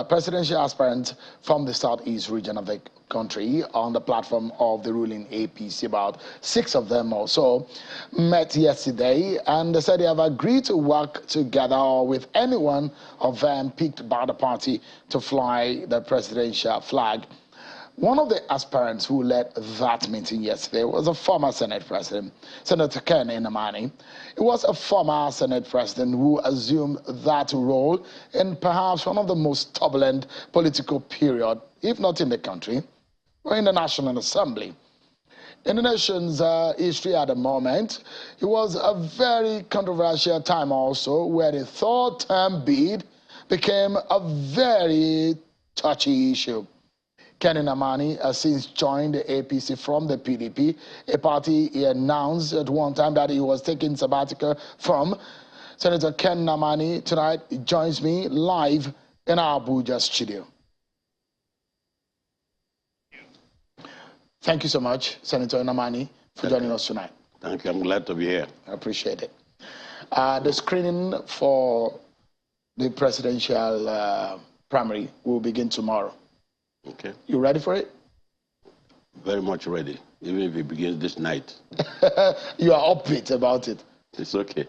presidential aspirants from the southeast region of the country on the platform of the ruling APC. About 6 of them or so met yesterday, and they said they have agreed to work together with anyone of them picked by the party to fly the presidential flag. One of the aspirants who led that meeting yesterday was a former Senate President, Senator Nnamani. He was a former Senate President who assumed that role in perhaps one of the most turbulent political period, if not in the country, or in the National Assembly. In the nation's history at the moment, it was a very controversial time also, where the third-term bid became a very touchy issue. Nnamani has since joined the APC from the PDP, a party he announced at one time that he was taking sabbatical from. Senator Nnamani tonight joins me live in our Abuja studio. Thank you so much, Senator Nnamani, for joining us tonight. Thank you. I'm glad to be here. I appreciate it. The screening for the presidential primary will begin tomorrow. Okay. You ready for it? Very much ready, even if it begins this night. You are upbeat about it. It's okay.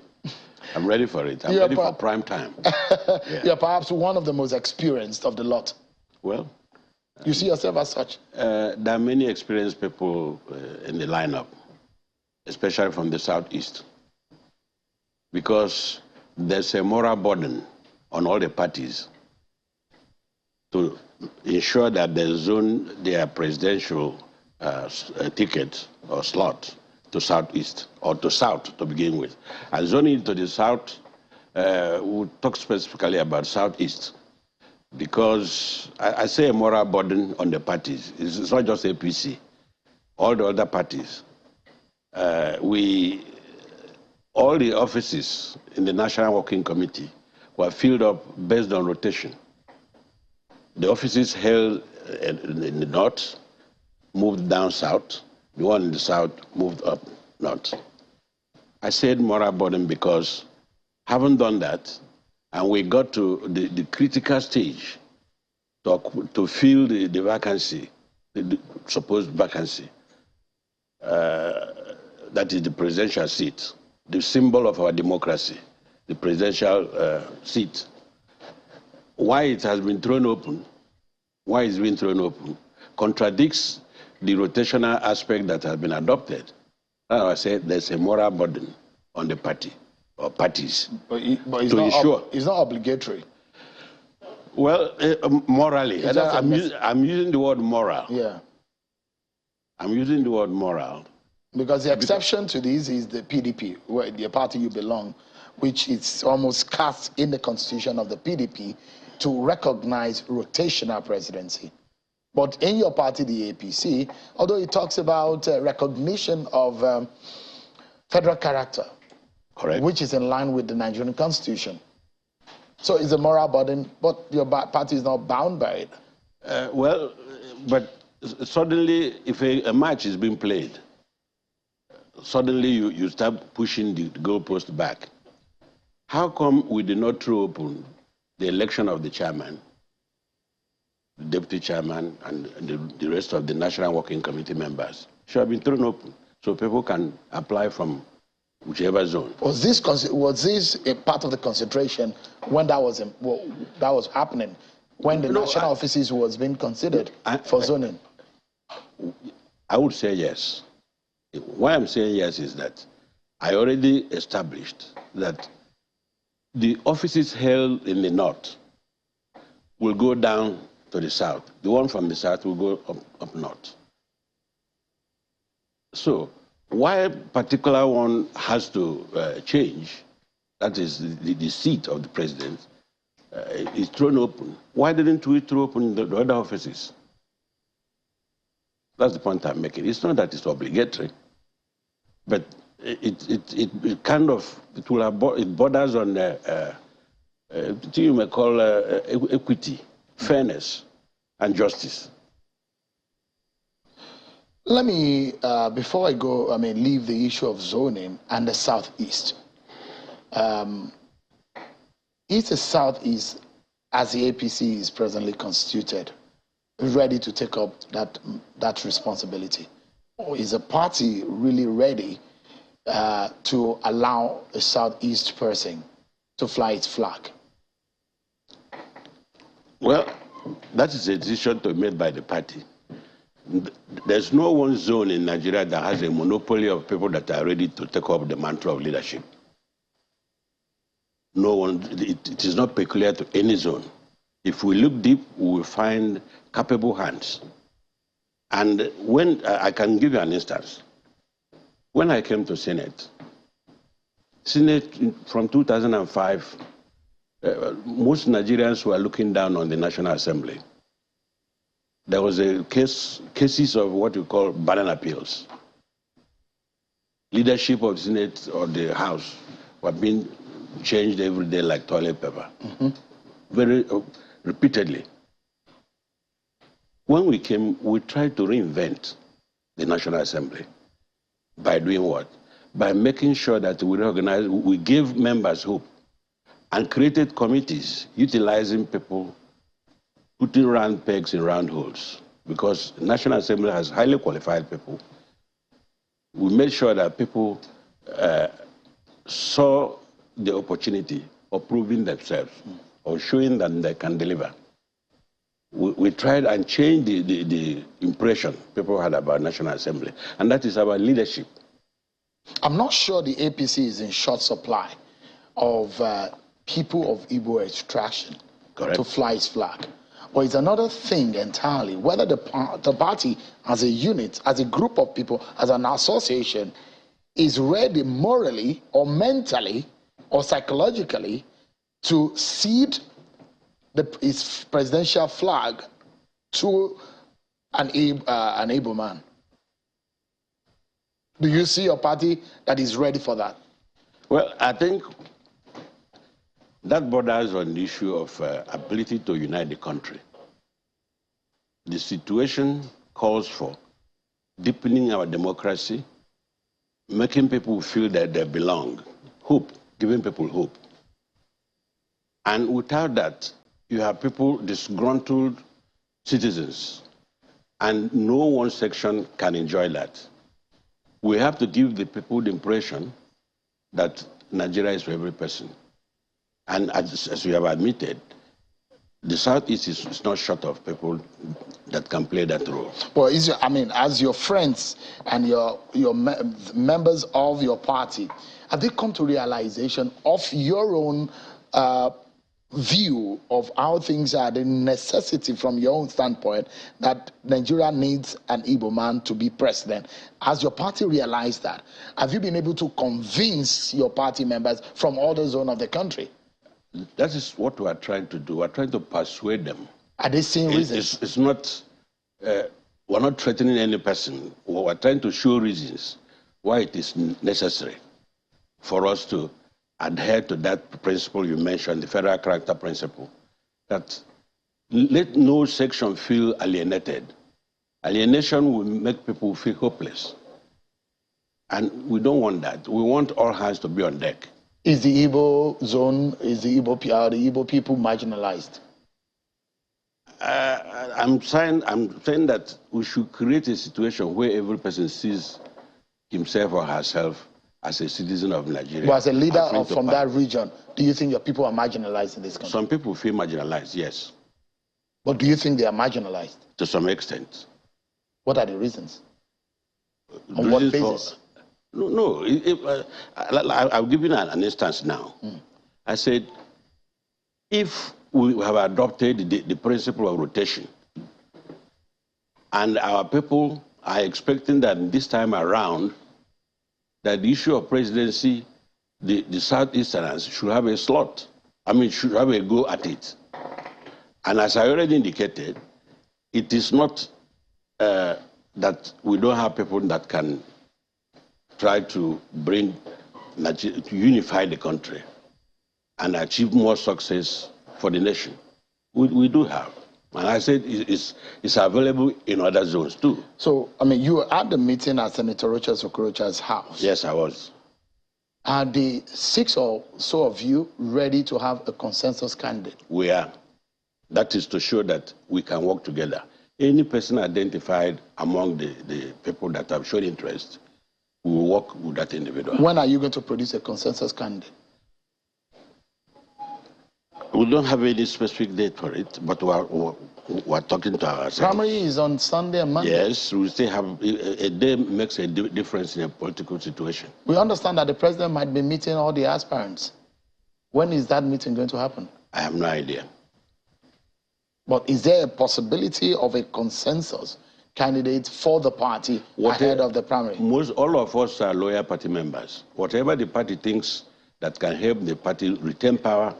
I'm ready for it. I'm ready for prime time. Yeah. You're perhaps one of the most experienced of the lot. Well, you see yourself as such? There are many experienced people in the lineup, especially from the southeast, because there's a moral burden on all the parties to ensure that they zone their presidential ticket or slot to southeast or to south to begin with. And zoning to the south, we'll talk specifically about southeast, because I say a moral burden on the parties. It's not just APC, all the other parties. All the offices in the National Working Committee were filled up based on rotation. The offices held in the north moved down south. The one in the south moved up north. I said moral burden because having done that, and we got to the critical stage to fill the vacancy, the supposed vacancy, that is the presidential seat, the symbol of our democracy, the presidential seat. Why it has been thrown open, why it's been thrown open, contradicts the rotational aspect that has been adopted. As I said, there's a moral burden on the party or parties. But it's, it's not obligatory. Well, morally, I'm using the word moral. Yeah. I'm using the word moral. Because the exception to this is the PDP, where the party you belong, which is almost cast in the constitution of the PDP to recognize rotational presidency. But in your party, the APC, although it talks about recognition of federal character, correct, which is in line with the Nigerian constitution. So it's a moral burden, but your party is not bound by it. Well, but suddenly, if a match is being played, suddenly you start pushing the goalpost back. How come we did not throw open the election of the chairman, the deputy chairman, and the rest of the National Working Committee members? Should have been thrown open so people can apply from whichever zone. Was this a part of the concentration when that was happening, when the national offices was being considered for zoning? I would say yes. Why I'm saying yes is that I already established that the offices held in the north will go down to the south. The one from the south will go up north. So why a particular one has to change, that is the seat of the president, is thrown open. Why didn't we throw open the other offices? That's the point I'm making. It's not that it's obligatory, but it kind of, it borders on you may call equity, fairness, and justice. Let me, before I go, leave the issue of zoning and the southeast. Is the southeast as the APC is presently constituted, ready to take up that responsibility? Or is the party really ready to allow a Southeast person to fly its flag? Well, that is a decision to be made by the party. There's no one zone in Nigeria that has a monopoly of people that are ready to take up the mantle of leadership. No one, it is not peculiar to any zone. If we look deep, we will find capable hands. And when, I can give you an instance. When I came to Senate from 2005, most Nigerians were looking down on the National Assembly. There was a cases of what we call banana peels. Leadership of the Senate or the House were being changed every day like toilet paper, very repeatedly. When we came, we tried to reinvent the National Assembly. By doing what? By making sure that we gave members hope and created committees utilizing people, putting round pegs in round holes. Because the National Assembly has highly qualified people. We made sure that people saw the opportunity of proving themselves or showing that they can deliver. We tried and changed the impression people had about National Assembly, and that is our leadership. I'm not sure the APC is in short supply of people of Igbo extraction to fly its flag. But it's another thing entirely, whether the party as a unit, as a group of people, as an association, is ready morally or mentally or psychologically to cede its presidential flag to an able man. Do you see a party that is ready for that? Well, I think that borders on the issue of ability to unite the country. The situation calls for deepening our democracy, making people feel that they belong, hope, giving people hope. And without that, you have people, disgruntled citizens, and no one section can enjoy that. We have to give the people the impression that Nigeria is for every person. And as we have admitted, the Southeast is not short of people that can play that role. Well, I mean, as your friends and your members of your party, have they come to realization of your own view of how things are, the necessity from your own standpoint that Nigeria needs an Igbo man to be president? Has your party realized that? Have you been able to convince your party members from other zones of the country? That is what we are trying to do. We're trying to persuade them. Are they seeing reasons? It's not, we're not threatening any person. We're trying to show reasons why it is necessary for us to adhere to that principle you mentioned, the federal character principle, that let no section feel alienated. Alienation will make people feel hopeless. And we don't want that. We want all hands to be on deck. Is the Igbo zone, is the Igbo people marginalized? I'm saying that we should create a situation where every person sees himself or herself as a citizen of Nigeria. But as a leader from that region, do you think your people are marginalized in this country? Some people feel marginalized, yes. But do you think they are marginalized? To some extent. What are the reasons? On what basis? No. I'll give you an instance now. I said, if we have adopted the principle of rotation, and our people are expecting that this time around, that the issue of presidency, the Southeasterners should have a slot. I mean, should have a go at it. And as I already indicated, it is not that we don't have people that can try to bring, to unify the country and achieve more success for the nation. We do have. And I said it's available in other zones too. So, I mean, you were at the meeting at Senator Rochas Okorocha's house. Yes, I was. Are the 6 or so of you ready to have a consensus candidate? We are. That is to show that we can work together. Any person identified among the people that have shown interest, we will work with that individual. When are you going to produce a consensus candidate? We don't have any specific date for it, but we're talking to ourselves. Primary is on Sunday and Monday. Yes, we still have a day makes a difference in a political situation. We understand that the president might be meeting all the aspirants. When is that meeting going to happen? I have no idea. But is there a possibility of a consensus candidate for the party ahead of the primary? All of us are loyal party members. Whatever the party thinks that can help the party retain power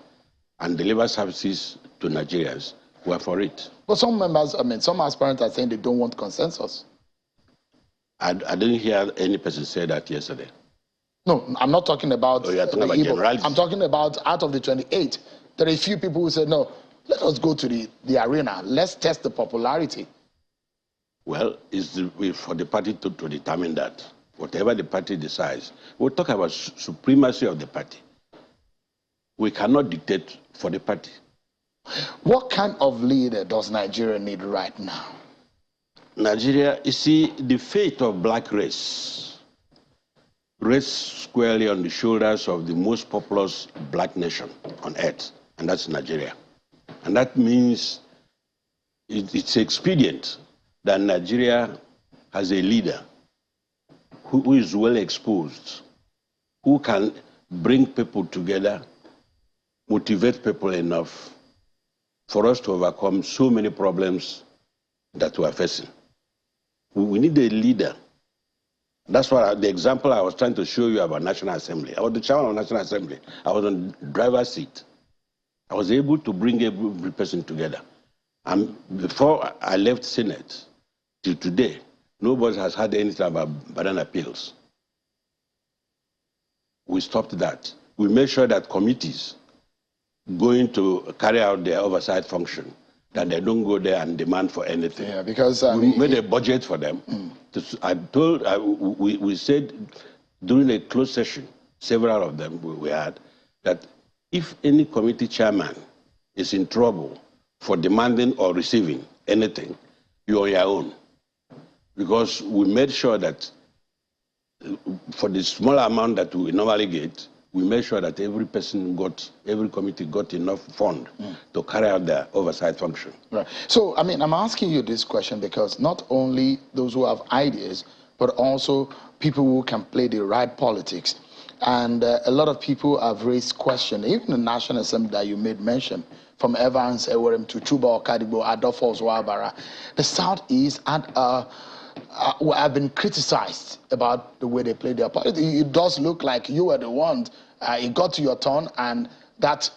and deliver services to Nigerians, we're for it. But some members, some aspirants are saying they don't want consensus. I didn't hear any person say that yesterday. No, I'm not talking about, you're talking about generality. I'm talking about out of the 28, there are a few people who said, no, let us go to the arena. Let's test the popularity. Well, it's for the party to determine that. Whatever the party decides, we'll talk about supremacy of the party. We cannot dictate for the party. What kind of leader does Nigeria need right now? Nigeria, you see, the fate of black race rests squarely on the shoulders of the most populous black nation on earth, and that's Nigeria. And that means it's expedient that Nigeria has a leader who is well exposed, who can bring people together, motivate people enough for us to overcome so many problems that we are facing. We need a leader. That's what the example I was trying to show you about National Assembly. I was the chairman of National Assembly. I was on the driver's seat. I was able to bring every person together. And before I left Senate till today, nobody has had anything about banana peels. We stopped that. We made sure that committees going to carry out their oversight function, that they don't go there and demand for anything. Yeah, because we made a budget for them. We said during a closed session, several of them we had, that if any committee chairman is in trouble for demanding or receiving anything, you're on your own. Because we made sure that for the small amount that we normally get, we made sure that every committee got enough fund to carry out their oversight function. Right. So, I'm asking you this question because not only those who have ideas, but also people who can play the right politics. And a lot of people have raised questions, even the National Assembly that you made mention, from Evans, Ewerem to Chuba Okadigbo, Adolphus Wabara. The Southeast have been criticized about the way they play their politics. It does look like you were the one, it got to your turn, and that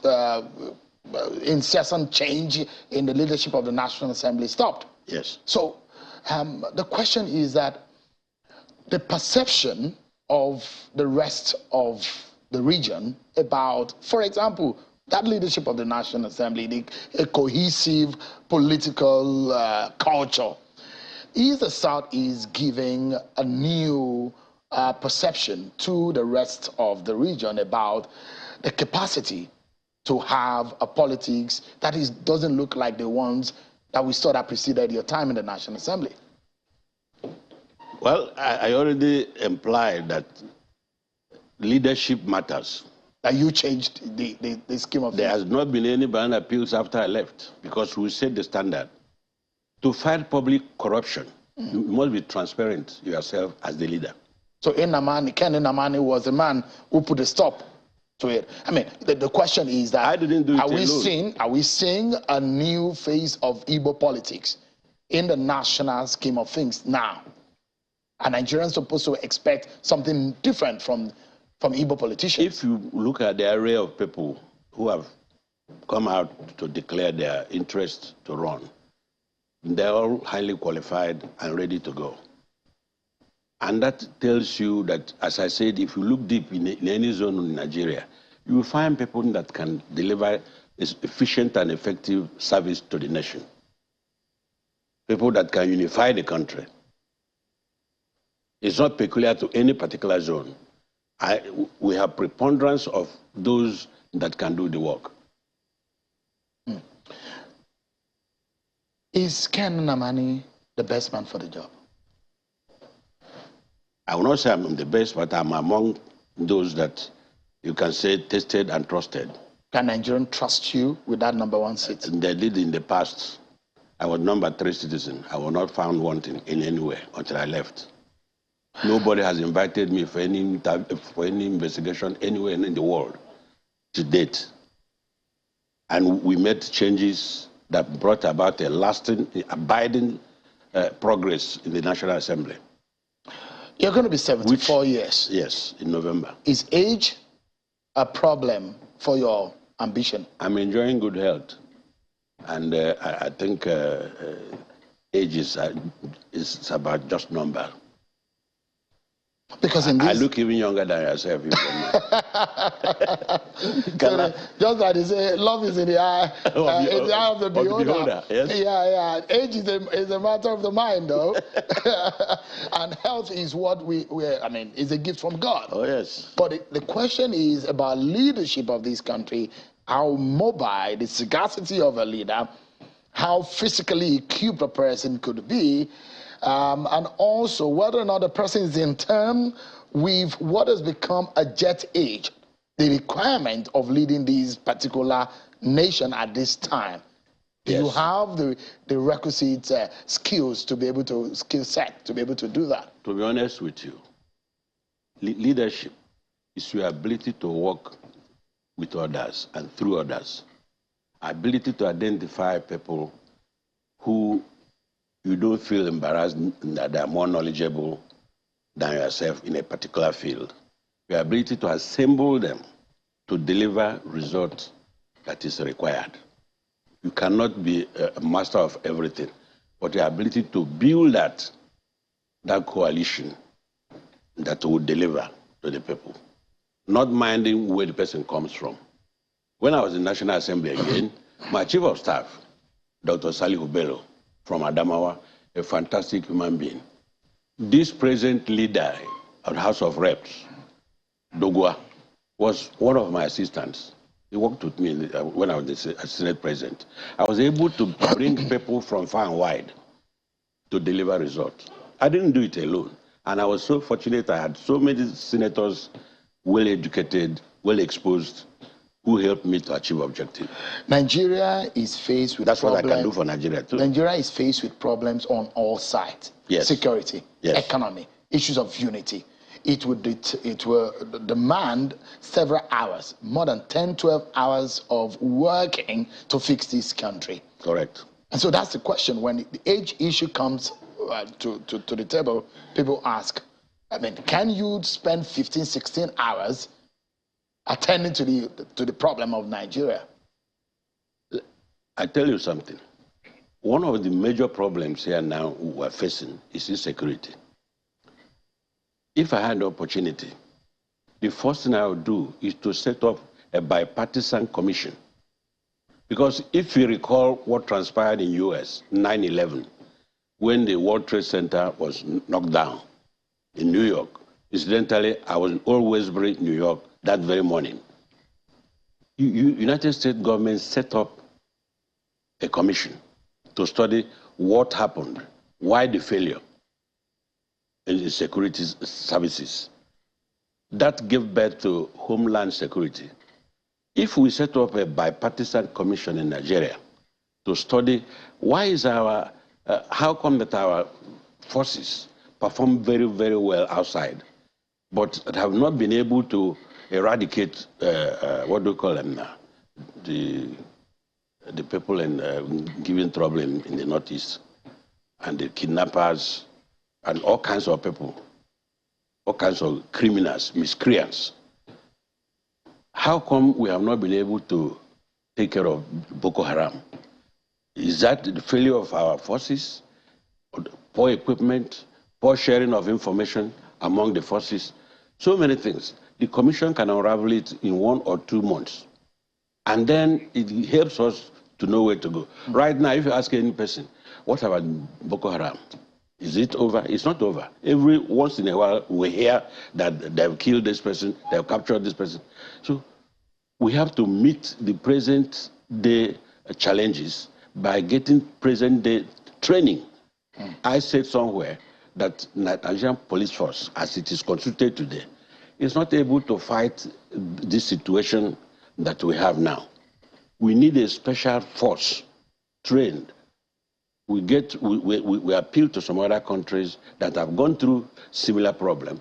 incessant change in the leadership of the National Assembly stopped. Yes. So the question is that the perception of the rest of the region about, for example, that leadership of the National Assembly, a cohesive political culture, is the Southeast giving a new perception to the rest of the region about the capacity to have a politics that doesn't look like the ones that we saw that preceded your time in the National Assembly? Well, I already implied that leadership matters. That you changed the scheme of things. There has not been any banana peels after I left because we set the standard. To fight public corruption, you must be transparent yourself as the leader. So Ken Nnamani was the man who put a stop to it. The question is that I didn't do it are we seeing a new phase of Igbo politics in the national scheme of things now? Are Nigerians supposed to expect something different from Igbo politicians? If you look at the array of people who have come out to declare their interest to run, they're all highly qualified and ready to go. And that tells you that, as I said, if you look deep in any zone in Nigeria, you will find people that can deliver efficient and effective service to the nation. People that can unify the country. It's not peculiar to any particular zone. We have preponderance of those that can do the work. Is Ken Nnamani the best man for the job? I will not say I'm the best, but I'm among those that you can say tested and trusted. Can Nigerians trust you with that #1 seat? They did in the past. I was #3 citizen. I was not found wanting in anywhere until I left. Nobody has invited me for any investigation anywhere in the world to date. And we made changes that brought about a lasting, abiding progress in the National Assembly. You're going to be 74 years. Yes, in November. Is age a problem for your ambition? I'm enjoying good health. And I think age is about just number. Because in this... I look even younger than yourself. Just like they say, love is in the eye, in the eye of the beholder. Yes. Yeah. Age is a matter of the mind, though. And health is what is a gift from God. Oh, yes. But the question is about leadership of this country, how mobile, the sagacity of a leader, how physically equipped a person could be, and also whether or not the person is in term with what has become a jet age, the requirement of leading this particular nation at this time. Yes. You have the requisite skills to be able to, skill set to be able to do that. To be honest with you, leadership is your ability to work with others and through others. Ability to identify people who you don't feel embarrassed that they are more knowledgeable than yourself in a particular field. Your ability to assemble them to deliver results that is required. You cannot be a master of everything, but your ability to build that coalition that will deliver to the people, not minding where the person comes from. When I was in National Assembly again, my chief of staff, Dr. Salihu Bello, from Adamawa, a fantastic human being. This present leader of the House of Reps, Dogwa, was one of my assistants. He worked with me when I was the Senate President. I was able to bring people from far and wide to deliver results. I didn't do it alone. And I was so fortunate I had so many senators, well-educated, well-exposed, who helped me to achieve objective. Nigeria is faced with That's problems. what I can do for Nigeria too. Nigeria is faced with problems on all sides. Yes. Security, yes. economy, issues of unity. It will demand several hours, more than 10, 12 hours of working to fix this country. Correct. And so that's the question. When the age issue comes to the table, people ask, can you spend 15, 16 hours attending to the problem of Nigeria? I tell you something. One of the major problems here now we're facing is insecurity. If I had the opportunity, the first thing I would do is to set up a bipartisan commission. Because if you recall what transpired in US, 9/11, when the World Trade Center was knocked down in New York, incidentally, I was in Old Westbury, New York, that very morning. United States government set up a commission to study what happened, why the failure in the security services. That gave birth to Homeland Security. If we set up a bipartisan commission in Nigeria to study why is how come that our forces perform very, very well outside, but have not been able to eradicate, what do you call them now? The people giving trouble in the Northeast, and the kidnappers, and all kinds of people, all kinds of criminals, miscreants. How come we have not been able to take care of Boko Haram? Is that the failure of our forces, poor equipment, poor sharing of information among the forces? So many things. The commission can unravel it in 1 or 2 months. And then it helps us to know where to go. Right now, if you ask any person, what about Boko Haram? Is it over? It's not over. Every once in a while, we hear that they've killed this person, they've captured this person. So we have to meet the present day challenges by getting present-day training. I said somewhere that Nigerian police force, as it is constituted today, is not able to fight this situation that we have now. We need a special force trained. We appeal to some other countries that have gone through similar problem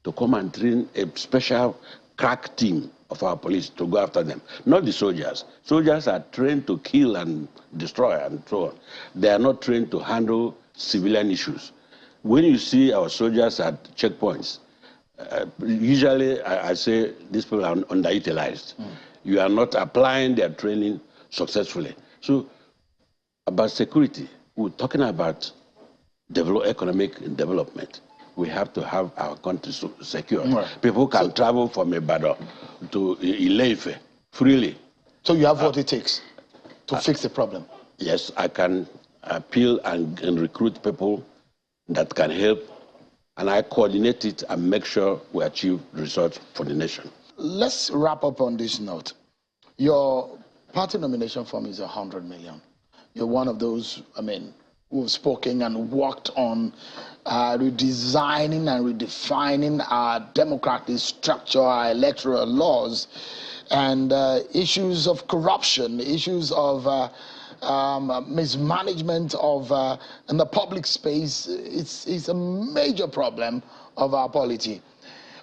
to come and train a special crack team of our police to go after them. Not the soldiers. Soldiers are trained to kill and destroy and so on. They are not trained to handle civilian issues. When you see our soldiers at checkpoints, usually I say these people are underutilized. You are not applying their training successfully. So about security, we're talking about economic development. We have to have our country secure. Right. People can travel from Ibadan to Ile-Ife freely. So you have what it takes to fix the problem? Yes, I can appeal and recruit people that can help, and I coordinate it and make sure we achieve results for the nation. Let's wrap up on this note. Your party nomination form is 100 million. You're one of those, who've spoken and worked on redesigning and redefining our democratic structure, our electoral laws, and issues of corruption, issues of mismanagement of in the public space. It's a major problem of our polity.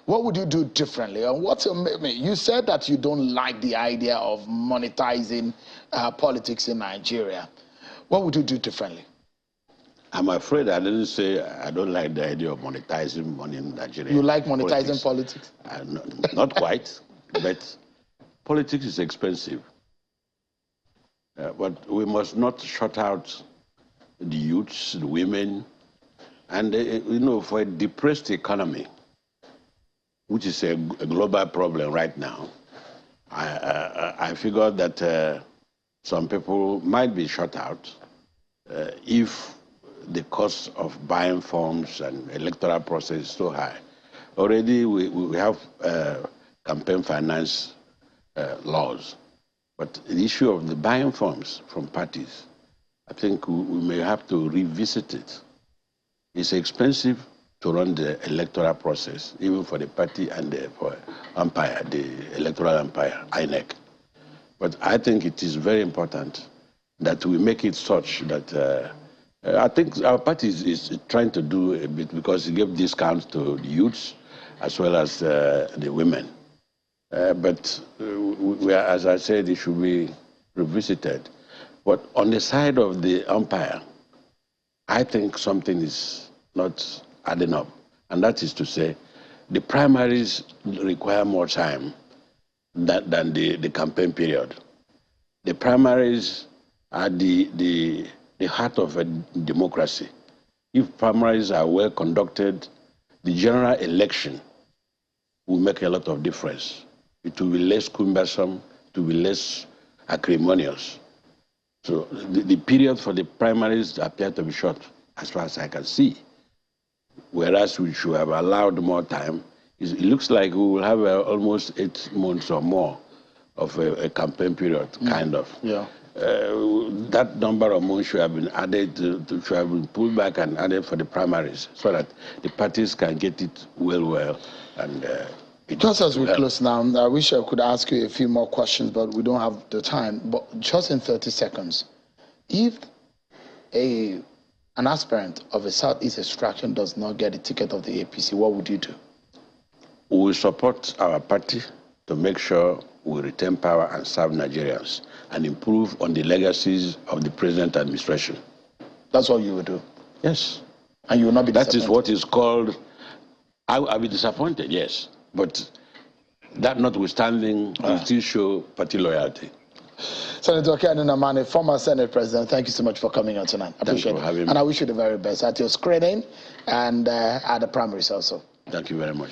What would you do differently? And you said that you don't like the idea of monetizing politics in Nigeria. What would you do differently? I'm afraid I didn't say I don't like the idea of monetizing money in Nigeria. You like monetizing politics? Not quite, but politics is expensive. But we must not shut out the youths, the women, and for a depressed economy, which is a global problem right now, I figure that some people might be shut out if the cost of buying forms and electoral process is so high. Already we have campaign finance laws, but the issue of the buying forms from parties, I think we may have to revisit it. It's expensive to run the electoral process, even for the party and for umpire, the electoral umpire, INEC. But I think it is very important that we make it such that I think our party is trying to do a bit because it gave discounts to the youths as well as the women. But as I said, it should be revisited. But on the side of the umpire, I think something is not adding up. And that is to say, the primaries require more time than the campaign period. The primaries are the heart of a democracy. If primaries are well conducted, the general election will make a lot of difference. It will be less cumbersome, it will be less acrimonious. So the period for the primaries appear to be short, as far as I can see. Whereas we should have allowed more time. It looks like we will have almost 8 months or more of a campaign period, kind of. Yeah. That number of months should have been added, should have been pulled back and added for the primaries, so that the parties can get it well, and just as we close now, I wish I could ask you a few more questions, but we don't have the time. But just in 30 seconds, if an aspirant of a Southeast extraction does not get a ticket of the APC, what would you do? We will support our party to make sure we retain power and serve Nigerians and improve on the legacies of the present administration. That's what you would do? Yes. And you will not be disappointed? That is what is called, I'll be disappointed, yes. But that notwithstanding, we still show party loyalty. Senator Nnamani, former Senate President, thank you so much for coming on tonight. I appreciate it. Having me. And I wish you the very best at your screening and at the primaries also. Thank you very much.